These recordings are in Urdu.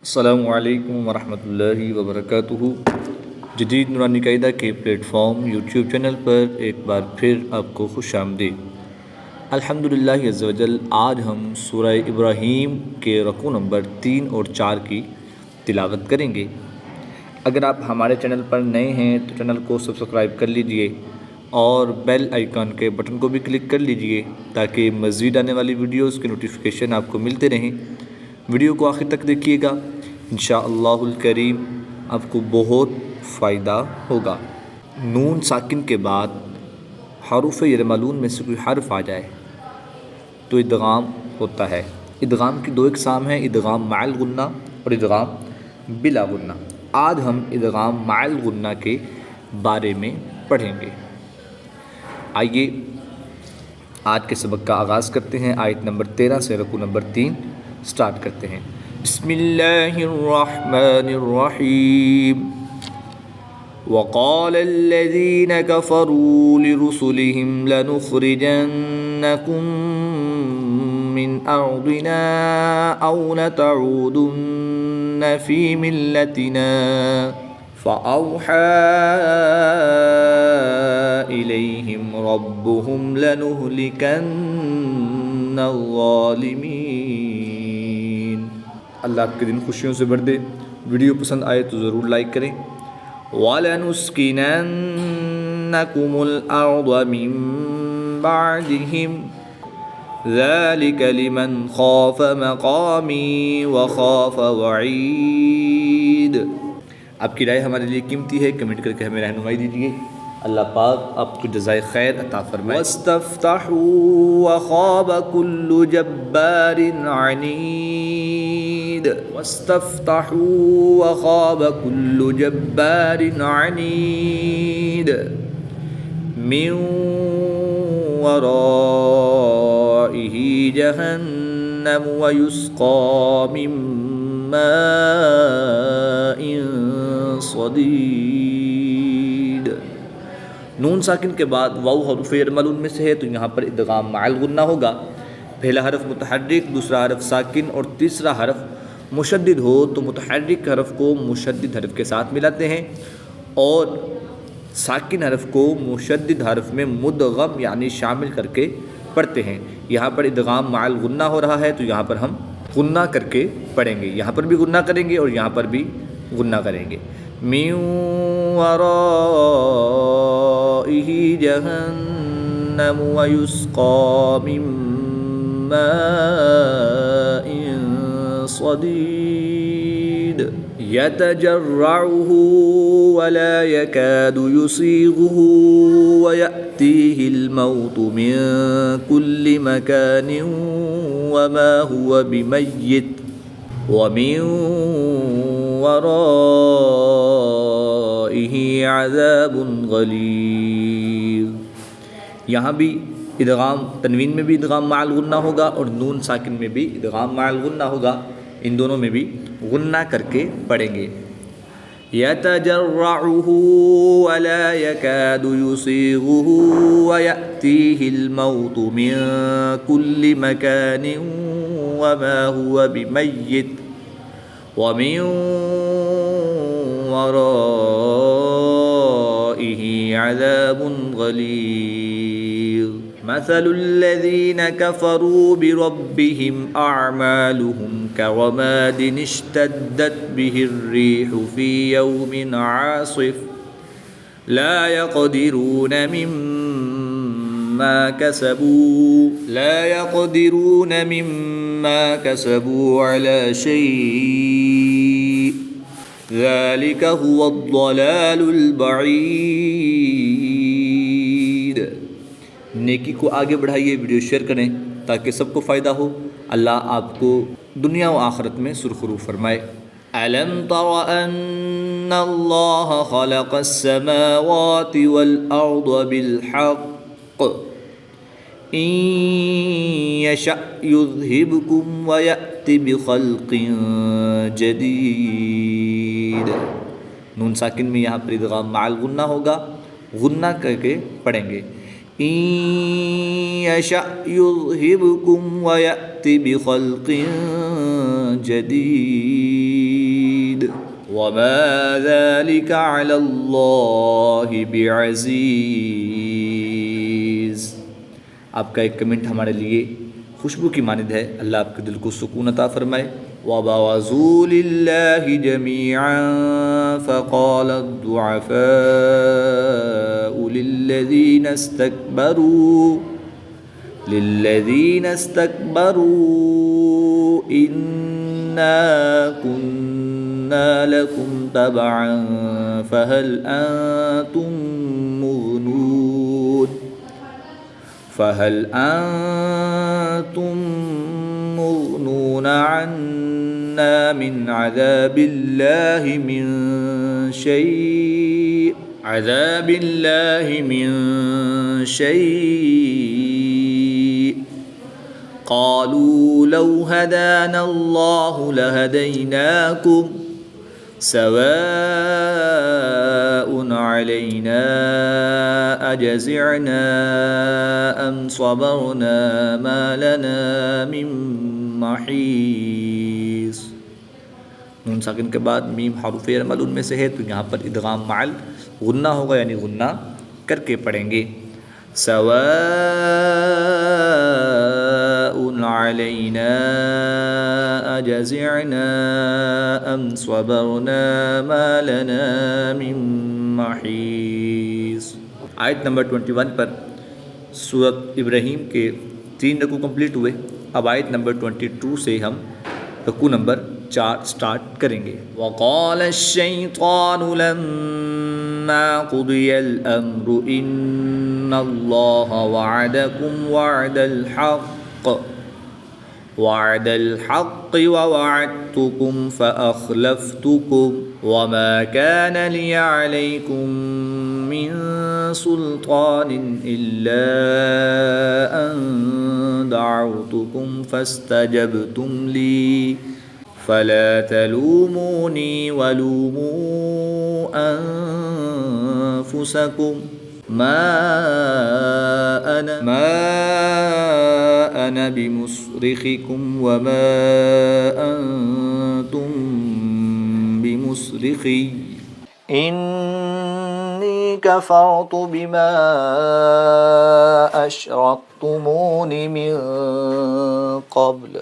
السلام علیکم ورحمۃ اللہ وبرکاتہ۔ جدید نورانی قاعدہ کے پلیٹ فارم یوٹیوب چینل پر ایک بار پھر آپ کو خوش آمدید۔ الحمدللہ عز و جل، آج ہم سورہ ابراہیم کے رکوع نمبر 3 اور 4 کی تلاوت کریں گے۔ اگر آپ ہمارے چینل پر نئے ہیں تو چینل کو سبسکرائب کر لیجئے اور بیل آئیکن کے بٹن کو بھی کلک کر لیجئے تاکہ مزید آنے والی ویڈیوز کے نوٹیفیکیشن آپ کو ملتے رہیں۔ ویڈیو کو آخر تک دیکھیے گا، انشاءاللہ الکریم آپ کو بہت فائدہ ہوگا۔ نون ساکن کے بعد حروف یرملون میں سے کوئی حرف آ جائے تو ادغام ہوتا ہے۔ ادغام کی دو اقسام ہیں، ادغام مع الغنہ اور ادغام بلا غنہ۔ آج ہم ادغام مع الغنہ کے بارے میں پڑھیں گے۔ آئیے آج کے سبق کا آغاز کرتے ہیں۔ آیت نمبر 13 سے رکوع نمبر 3 سٹارٹ کرتے ہیں۔ بسم اللہ الرحمن الرحیم۔ وقال الذين كفروا لرسلهم لنخرجنكم من أرضنا أو لتعودن في ملتنا فأوحى إليهم ربهم لنهلكن الظالمين۔ اللہ آپ کے دن خوشیوں سے بھر دے۔ ویڈیو پسند آئے تو ضرور لائک کریں۔ وَلَنُسْكِنَنَّكُمُ الْأَرْضَ مِنْ بَعْدِهِمْ ذَلِكَ لِمَنْ خَافَ مَقَامِي وَخَافَ وَعِيدِ۔ آپ کی رائے ہمارے لیے قیمتی ہے، کمنٹ کر کے ہمیں رہنمائی دیجیے۔ اللہ پاک آپ کو جزائے خیر عطا فرمائے۔ وَاسْتَفْتَحُوا وَخَابَ كُلُّ جَبَّارٍ عَنِيدٍ۔ وَاسْتَفْتَحُوا وَخَابَ كُلُّ جَبَّارٍ عَنِيدٍ مِّن وَرَائِهِ جَهَنَّمُ وَيُسْقَىٰ مِن مَّاءٍ صَدِيدٍ۔ نون ساکن کے بعد واو حروف یرملون میں سے ہے تو یہاں پر ادغام مع الغنہ ہوگا۔ پہلا حرف متحرک، دوسرا حرف ساکن اور تیسرا حرف مشدد ہو تو متحرک حرف کو مشدد حرف کے ساتھ ملاتے ہیں اور ساکن حرف کو مشدد حرف میں مدغم یعنی شامل کر کے پڑھتے ہیں۔ یہاں پر ادغام مع الغنہ ہو رہا ہے تو یہاں پر ہم غنہ کر کے پڑھیں گے، یہاں پر بھی غنہ کریں گے اور یہاں پر بھی غنہ کریں گے۔ من ورائه جہنم ویسقى من ماء صدید یتجرعه ولا يكاد يسيغه ويأتيه الموت من كل مكان وما هو بميت ومن ورائه عذاب غلیظ۔ یہاں بھی ادغام تنوین میں بھی ادغام مع الغنہ ہوگا اور نون ساکن میں بھی ادغام مع الغنہ ہوگا، ان دونوں میں بھی غنہ کر کے پڑھیں گے۔ يتجرعه ولا يكاد يسيغه ويأتيه الموت من كل مكان وما هو بميت ومن ورائه عذاب غلیظ۔ مثل الذين كفروا بربهم أعمالهم كرماد اشتدت به الريح في يوم عاصف لا يقدرون مما كسبوا على شيء ذلك هو الضلال البعید۔ نیکی کو آگے بڑھائیے، ویڈیو شیئر کریں تاکہ سب کو فائدہ ہو۔ اللہ آپ کو دنیا و آخرت میں سرخرو فرمائے۔ أَلَمْ تَرَ أَنَّ اللَّهَ خَلَقَ السَّمَاوَاتِ وَالْأَرْضَ بِالْحَقِّ إِن يَشَأْ يُذْهِبْكُمْ وَيَأْتِ بِخَلْقٍ جَدِيدٍ۔ نون ساکن میں یہاں پر ادغام مع الغنہ ہوگا، غنہ کر کے پڑھیں گے۔ إن يشأ يذهبكم ويأت بخلق جديد۔ وما ذلك على الله بعزيز. آپ کا ایک کمنٹ ہمارے لیے خوشبو کی مانند ہے. اللہ آپ کے دل کو سکون عطا فرمائے. وَبَرَزُوا لِلَّهِ جَمِيعًا فَقَالَ الضُّعَفَاءُ لِلَّذِينَ اسْتَكْبَرُوا إِنَّا كُنَّا لَكُمْ تَبَعًا فَهَلْ أَنْتُمْ مُغْنُونَ عَنَّا مِنْ عَذَابِ اللَّهِ مِنْ شَيْءٍ قَالُوا لَوْ هَدَانَا اللَّهُ لَهَدَيْنَاكُمْ سواء علينا أجزعنا أم صبرنا ما لنا من محيص. نون ساکن کے بعد میم حروف عمل ان میں سے ہے تو یہاں پر ادغام مع غنہ ہوگا، یعنی غنہ کر کے پڑھیں گے. سواء علينا أجزعنا أم صبرنا ما لنا من محيص. آیت نمبر 21 پر سورۃ ابراہیم کے 3 رکوع کمپلیٹ ہوئے. اب آیت نمبر 22 سے ہم رکوع نمبر 4 سٹارٹ کریں گے. وقال الشیطان لما قضی الامر ان اللہ وعدکم وعد الحق ووعدتكم فأخلفتكم وما كان لي عليكم من سلطان إلا أن دعوتكم فاستجبتم لي فلا تلوموني ولوموا أنفسكم ما أنا بمصرخكم وما أنتم بمصرخي إني كفرت بما أشركتمون من قبل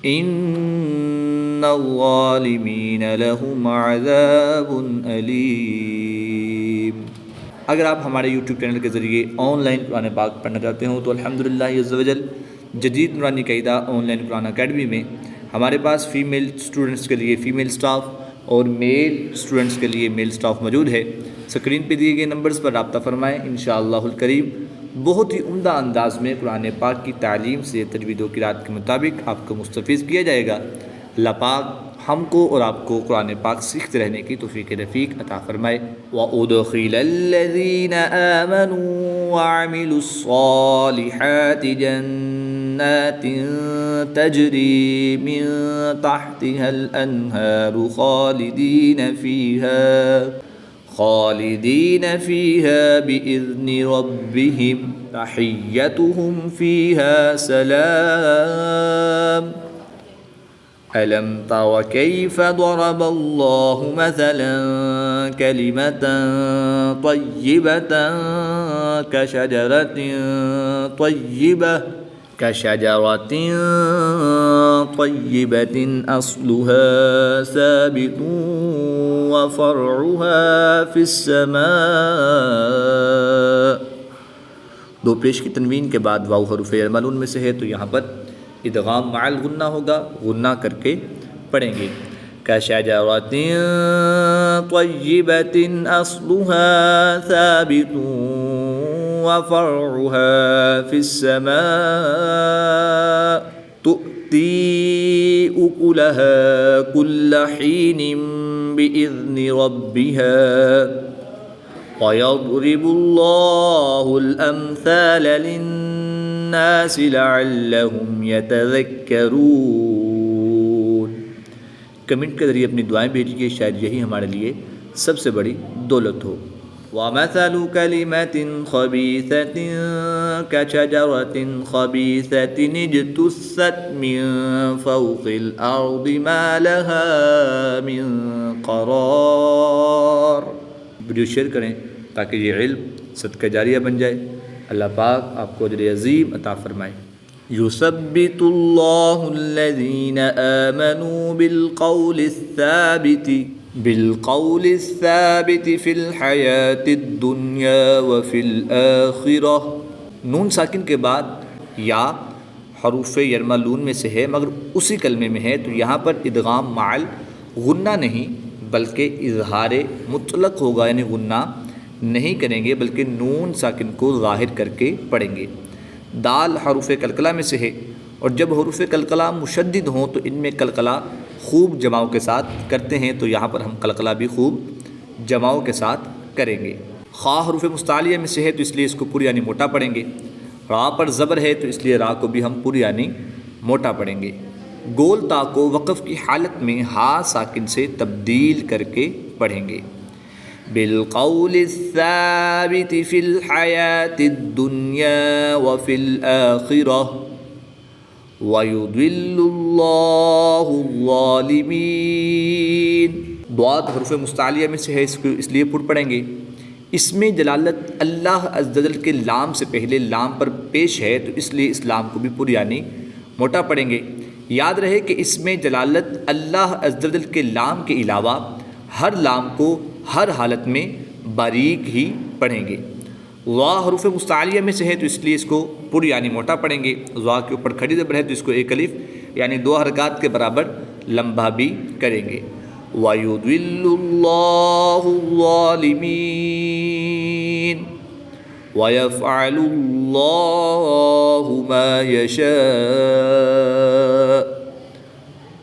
إن الظالمين لهم عذاب أليم. اگر آپ ہمارے یوٹیوب چینل کے ذریعے آن لائن قرآن پاک پڑھنا چاہتے ہوں تو الحمدللہ عز و جل جدید نورانی قاعدہ آن لائن قرآن اکیڈمی میں ہمارے پاس فیمیل اسٹوڈنٹس کے لیے فیمیل سٹاف اور میل اسٹوڈنٹس کے لیے میل سٹاف موجود ہے. اسکرین پہ دیے گئے نمبرز پر رابطہ فرمائیں. انشاءاللہ الکریم بہت ہی عمدہ انداز میں قرآن پاک کی تعلیم سے تجوید و قرات کے مطابق آپ کو مستفیض کیا جائے گا. اللہ پاک ہم کو اور آپ کو قرآن پاک سیکھتے رہنے کی توفیق رفیق عطا فرمائے. وَأُدْخِلَ الَّذِينَ آمَنُوا وَعَمِلُوا الصَّالِحَاتِ جَنَّاتٍ تَجْرِي مِن تَحْتِهَا الْأَنْهَارُ خالدين فيها بإذن ربهم تحيتهم فيها سلام. ألم تر كيف ضرب الله مثلا كلمة طيبة كشجرة طيبة أصلها ثابت وفرعها في السماء. دو پیش کی تنوین کے بعد واو حروف عمل ان میں سے ہے تو یہاں پر ادغام مع الغنہ ہوگا، غنہ کر کے پڑھیں گے. كشجرة طيبة أصلها ثابت وفرعها في السماء تؤتي أكلها كل حين بإذن ربها ويضرب الله الأمثال للناس لعلهم يتذكرون. کمنٹ کے ذریعے اپنی دعائیں بھیجیے، شاید یہی ہمارے لیے سب سے بڑی دولت ہو. وَمَثَلُ كَلِمَةٍ خَبِيثَةٍ كَشَجَرَةٍ خَبِيثَةٍ اجْتُثَّتْ مِنْ فَوْقِ الْأَرْضِ مَا لَهَا مِنْ قَرَارٍ۔ ویڈیو شیئر کریں تاکہ یہ علم صدقہ جاریہ بن جائے۔ اللہ پاک آپ کو اجر عظیم عطا فرمائے۔ يثبت الله الذين آمنوا بالقول الثابت في الحياة الدنيا وفي الآخرة۔ نون ساکن کے بعد یا حروف یرملون میں سے ہے مگر اسی کلمے میں ہے، تو یہاں پر ادغام مع غنہ نہیں بلکہ اظہار مطلق ہوگا، یعنی غنہ نہیں کریں گے بلکہ نون ساکن کو ظاہر کر کے پڑھیں گے۔ دال حروف قلقلہ میں سے ہے، اور جب حروف قلقلہ مشدد ہوں تو ان میں قلقلہ خوب جماؤں کے ساتھ کرتے ہیں، تو یہاں پر ہم قلقلہ بھی خوب جماؤں کے ساتھ کریں گے۔ خا حروف مستعلیہ میں سے ہے تو اس لیے اس کو پوری یعنی موٹا پڑھیں گے۔ را پر زبر ہے تو اس لیے را کو بھی ہم پوری یعنی موٹا پڑھیں گے۔ گول تا کو وقف کی حالت میں ہا ساکن سے تبدیل کر کے پڑھیں گے۔ بالقول الثابت في الحياة الدنيا وفي الآخرة ويضل الله الظالمين۔ ضاد حروف مستعلیہ میں سے ہے، اس لیے پر پڑھیں گے۔ اس میں جلالت اللہ عز و جل کے لام سے پہلے لام پر پیش ہے تو اس لیے اس لام کو بھی پر یعنی موٹا پڑھیں گے۔ یاد رہے کہ اس میں جلالت اللہ عز و جل کے لام کے علاوہ ہر لام کو ہر حالت میں باریک ہی پڑھیں گے۔ ضا حروف مستعلیہ میں سے ہے تو اس لیے اس کو پر یعنی موٹا پڑھیں گے۔ ضا کے اوپر کھڑی زبر ہے تو اس کو ایک الف یعنی 2 حرکات کے برابر لمبا بھی کریں گے۔ وَيُضِلُّ اللَّهُ الظَّالِمِينَ وَيَفْعَلُ اللَّهُ مَا يَشَاءُ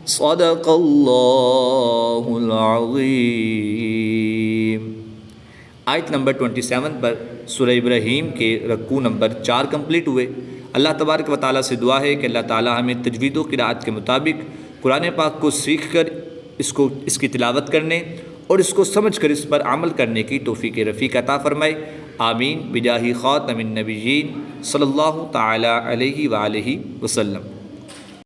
صدق اللہ العظیم۔ آیت نمبر 27 پر سورہ ابراہیم کے رکوع نمبر 4 کمپلیٹ ہوئے۔ اللہ تبارک و تعالیٰ سے دعا ہے کہ اللہ تعالیٰ ہمیں تجوید و قرأت کے مطابق قرآن پاک کو سیکھ کر اس کی تلاوت کرنے اور اس کو سمجھ کر اس پر عمل کرنے کی توفیق رفیق عطا فرمائے۔ آمین بجاہ خاتم النبیین صلی اللہ تعالیٰ علیہ وآلہ وسلم۔